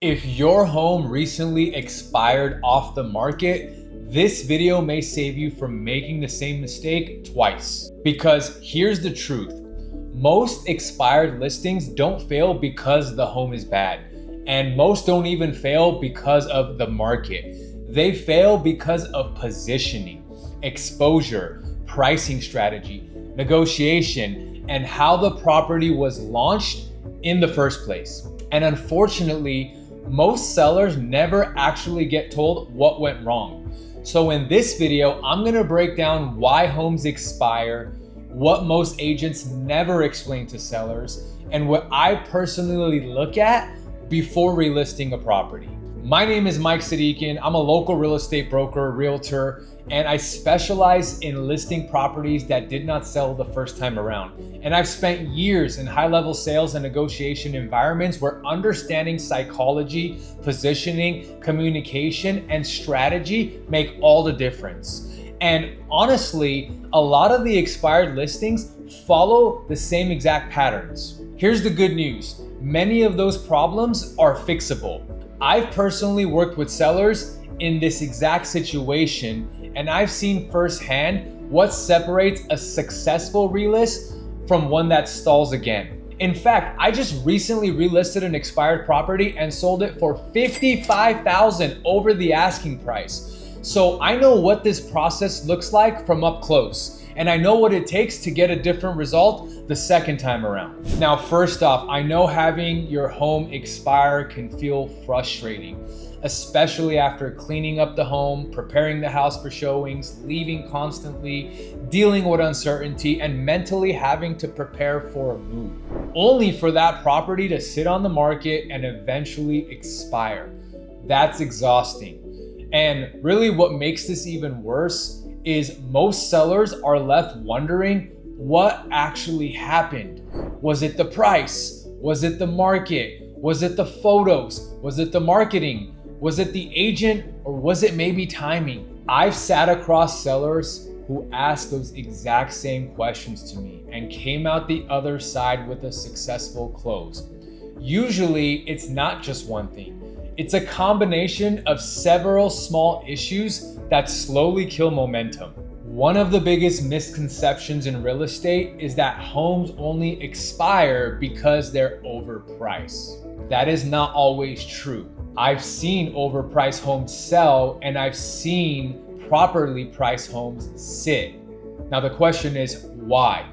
If your home recently expired off the market, this video may save you from making the same mistake twice. Because here's the truth. Most expired listings don't fail because the home is bad. And most don't even fail because of the market. They fail because of positioning, exposure, pricing strategy, negotiation, and how the property was launched in the first place. And unfortunately, most sellers never actually get told what went wrong. So in this video, I'm gonna break down why homes expire, what most agents never explain to sellers, and what I personally look at before relisting a property. My name is Mike Sadikian. I'm a local real estate broker, realtor, and I specialize in listing properties that did not sell the first time around. And I've spent years in high-level sales and negotiation environments where understanding psychology, positioning, communication, and strategy make all the difference. And honestly, a lot of the expired listings follow the same exact patterns. Here's the good news. Many of those problems are fixable. I've personally worked with sellers in this exact situation, and I've seen firsthand what separates a successful relist from one that stalls again. In fact, I just recently relisted an expired property and sold it for $55,000 over the asking price. So I know what this process looks like from up close, and I know what it takes to get a different result the second time around. Now, first off, I know having your home expire can feel frustrating, especially after cleaning up the home, preparing the house for showings, leaving constantly, dealing with uncertainty, and mentally having to prepare for a move, only for that property to sit on the market and eventually expire. That's exhausting. And really what makes this even worse is most sellers are left wondering what actually happened. Was it the price? Was it the market? Was it the photos? Was it the marketing? Was it the agent, or was it maybe timing? I've sat across sellers who asked those exact same questions to me and came out the other side with a successful close. Usually it's not just one thing. It's a combination of several small issues that slowly kill momentum. One of the biggest misconceptions in real estate is that homes only expire because they're overpriced. That is not always true. I've seen overpriced homes sell, and I've seen properly priced homes sit. Now the question is why?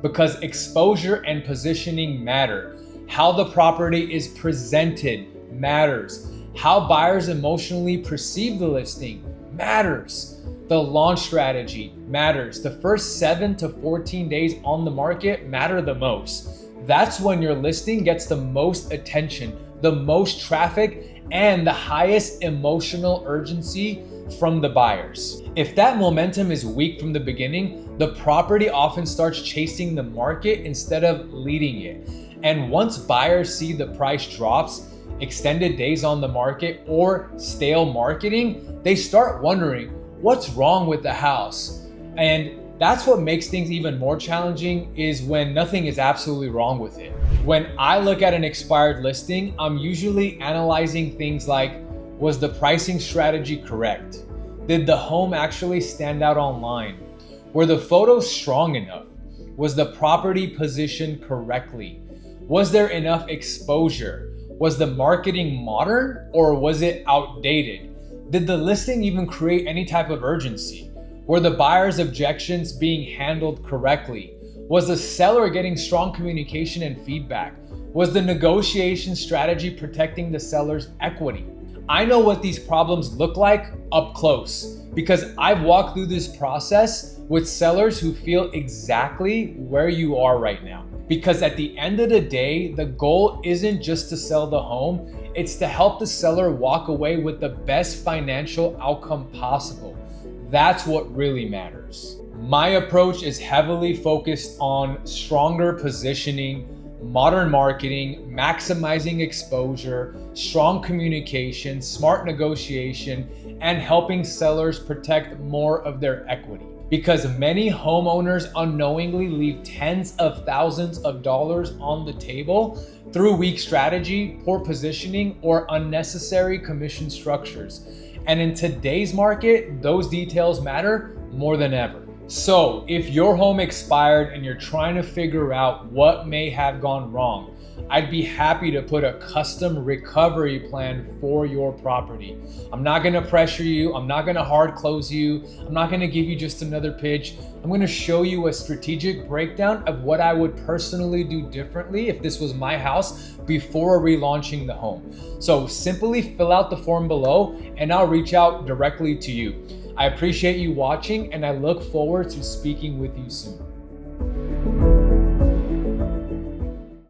Because exposure and positioning matter. How the property is presented matters. How buyers emotionally perceive the listing matters. The launch strategy matters. The first 7 to 14 days on the market matter the most. That's when your listing gets the most attention, the most traffic, and the highest emotional urgency from the buyers. If that momentum is weak from the beginning, the property often starts chasing the market instead of leading it. And once buyers see the price drops, extended days on the market, or stale marketing, they start wondering what's wrong with the house. And that's what makes things even more challenging, is when nothing is absolutely wrong with it. When I look at an expired listing, I'm usually analyzing things like, was the pricing strategy correct? Did the home actually stand out online? Were the photos strong enough? Was the property positioned correctly? Was there enough exposure? Was the marketing modern, or was it outdated? Did the listing even create any type of urgency? Were the buyer's objections being handled correctly? Was the seller getting strong communication and feedback? Was the negotiation strategy protecting the seller's equity? I know what these problems look like up close because I've walked through this process with sellers who feel exactly where you are right now. Because at the end of the day, the goal isn't just to sell the home, it's to help the seller walk away with the best financial outcome possible. That's what really matters. My approach is heavily focused on stronger positioning, modern marketing, maximizing exposure, strong communication, smart negotiation, and helping sellers protect more of their equity. because many homeowners unknowingly leave tens of thousands of dollars on the table through weak strategy, poor positioning, or unnecessary commission structures. And in today's market, those details matter more than ever. So if your home expired and you're trying to figure out what may have gone wrong, I'd be happy to put a custom recovery plan for your property. I'm not gonna pressure you. I'm not gonna hard close you. I'm not gonna give you just another pitch. I'm gonna show you a strategic breakdown of what I would personally do differently if this was my house before relaunching the home. So simply fill out the form below and I'll reach out directly to you. I appreciate you watching and I look forward to speaking with you soon.